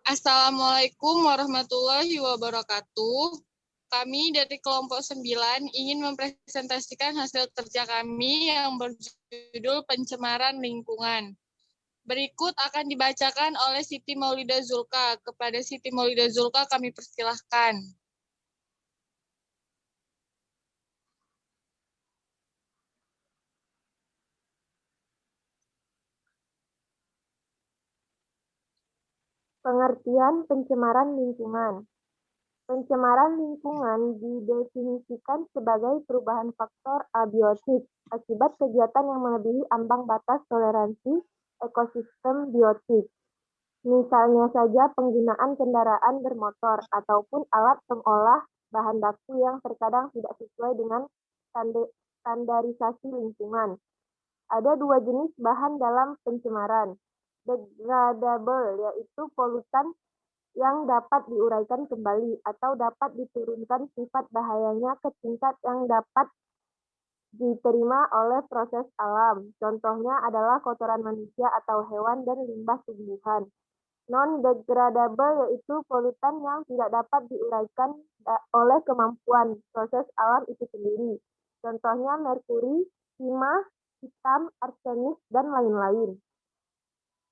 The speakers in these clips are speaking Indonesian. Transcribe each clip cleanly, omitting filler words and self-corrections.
Assalamualaikum warahmatullahi wabarakatuh. Kami dari kelompok 9 ingin mempresentasikan hasil kerja kami yang berjudul pencemaran lingkungan. Berikut akan dibacakan oleh Siti Maulida Zulka. Kepada Siti Maulida Zulka kami persilahkan. Pengertian pencemaran lingkungan. Pencemaran lingkungan didefinisikan sebagai perubahan faktor abiotik akibat kegiatan yang melebihi ambang batas toleransi ekosistem biotik. Misalnya saja penggunaan kendaraan bermotor ataupun alat pengolah bahan baku yang terkadang tidak sesuai dengan standarisasi lingkungan. Ada dua jenis bahan dalam pencemaran. Degradable, yaitu polutan yang dapat diuraikan kembali atau dapat diturunkan sifat bahayanya ke tingkat yang dapat diterima oleh proses alam. Contohnya adalah kotoran manusia atau hewan dan limbah tumbuhan. Non-degradable yaitu polutan yang tidak dapat diuraikan oleh kemampuan proses alam itu sendiri. Contohnya merkuri, timah, hitam, arsenik, dan lain-lain.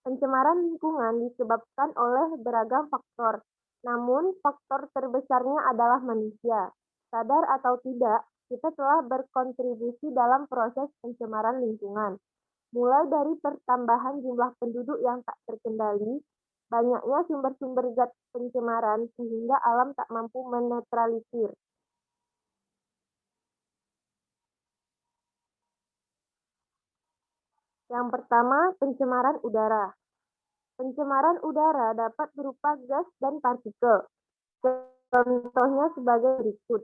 Pencemaran lingkungan disebabkan oleh beragam faktor, namun faktor terbesarnya adalah manusia. Sadar atau tidak, kita telah berkontribusi dalam proses pencemaran lingkungan. Mulai dari pertambahan jumlah penduduk yang tak terkendali, banyaknya sumber-sumber zat pencemaran sehingga alam tak mampu menetralisir. Yang pertama, pencemaran udara. Pencemaran udara dapat berupa gas dan partikel. Contohnya sebagai berikut.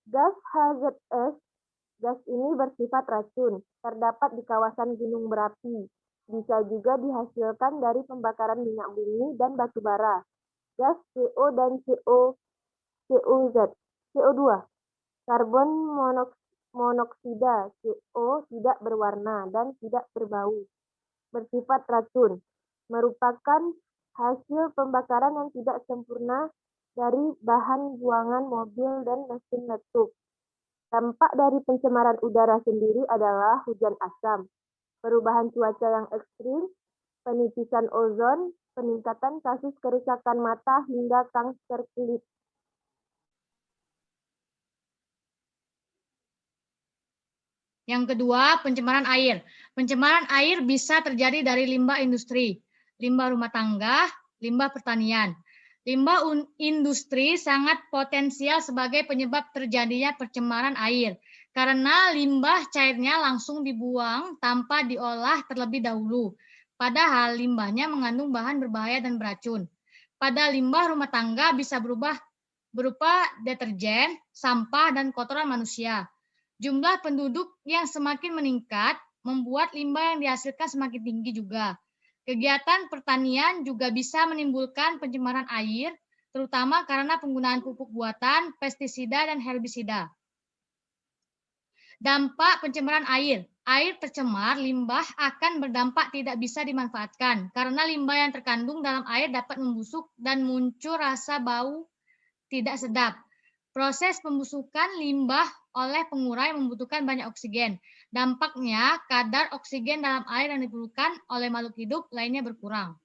Gas H2S, gas ini bersifat racun, terdapat di kawasan gunung berapi. Bisa juga dihasilkan dari pembakaran minyak bumi dan batu bara. Gas CO dan COZ, CO2. Karbon monoksida, CO tidak berwarna dan tidak berbau. Bersifat racun, merupakan hasil pembakaran yang tidak sempurna dari bahan buangan mobil dan mesin letup. Dampak dari pencemaran udara sendiri adalah hujan asam, perubahan cuaca yang ekstrim, penipisan ozon, peningkatan kasus kerusakan mata hingga kanker kulit. Yang kedua, pencemaran air. Pencemaran air bisa terjadi dari limbah industri, limbah rumah tangga, limbah pertanian. Limbah industri sangat potensial sebagai penyebab terjadinya pencemaran air karena limbah cairnya langsung dibuang tanpa diolah terlebih dahulu. Padahal limbahnya mengandung bahan berbahaya dan beracun. Pada limbah rumah tangga bisa berupa deterjen, sampah, dan kotoran manusia. Jumlah penduduk yang semakin meningkat membuat limbah yang dihasilkan semakin tinggi juga. Kegiatan pertanian juga bisa menimbulkan pencemaran air, terutama karena penggunaan pupuk buatan, pestisida, dan herbisida. Dampak pencemaran air. Air tercemar, limbah akan berdampak tidak bisa dimanfaatkan karena limbah yang terkandung dalam air dapat membusuk dan muncul rasa bau tidak sedap. Proses pembusukan limbah oleh pengurai membutuhkan banyak oksigen. Dampaknya, kadar oksigen dalam air yang diperlukan oleh makhluk hidup lainnya berkurang.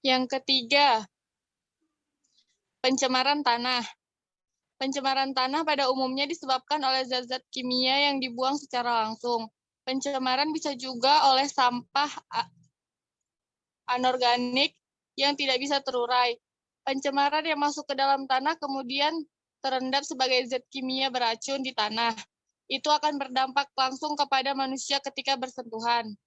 Yang ketiga, pencemaran tanah. Pencemaran tanah pada umumnya disebabkan oleh zat-zat kimia yang dibuang secara langsung. Pencemaran bisa juga oleh sampah anorganik yang tidak bisa terurai. Pencemaran yang masuk ke dalam tanah kemudian terendap sebagai zat kimia beracun di tanah. Itu akan berdampak langsung kepada manusia ketika bersentuhan.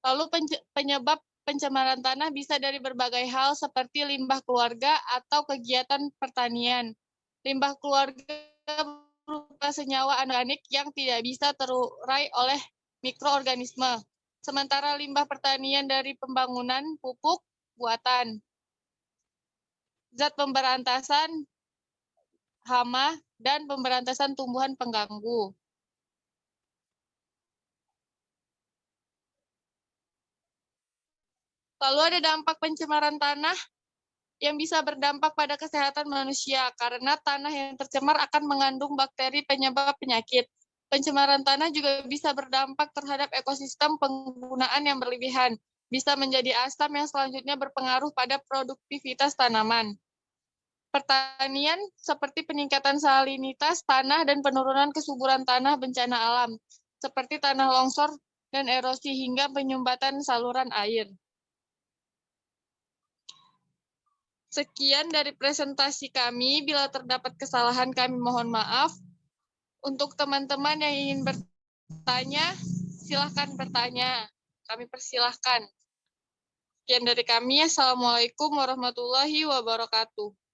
Lalu penyebab pencemaran tanah bisa dari berbagai hal seperti limbah keluarga atau kegiatan pertanian. Limbah keluarga berupa senyawa anorganik yang tidak bisa terurai oleh mikroorganisme. Sementara limbah pertanian dari pembangunan pupuk buatan. Zat pemberantasan hama dan pemberantasan tumbuhan pengganggu. Lalu ada dampak pencemaran tanah yang bisa berdampak pada kesehatan manusia karena tanah yang tercemar akan mengandung bakteri penyebab penyakit. Pencemaran tanah juga bisa berdampak terhadap ekosistem penggunaan yang berlebihan, bisa menjadi asam yang selanjutnya berpengaruh pada produktivitas tanaman. Pertanian seperti peningkatan salinitas tanah dan penurunan kesuburan tanah bencana alam, seperti tanah longsor dan erosi hingga penyumbatan saluran air. Sekian dari presentasi kami. Bila terdapat kesalahan, kami mohon maaf. Untuk teman-teman yang ingin bertanya, silahkan bertanya. Kami persilahkan. Sekian dari kami. Assalamualaikum warahmatullahi wabarakatuh.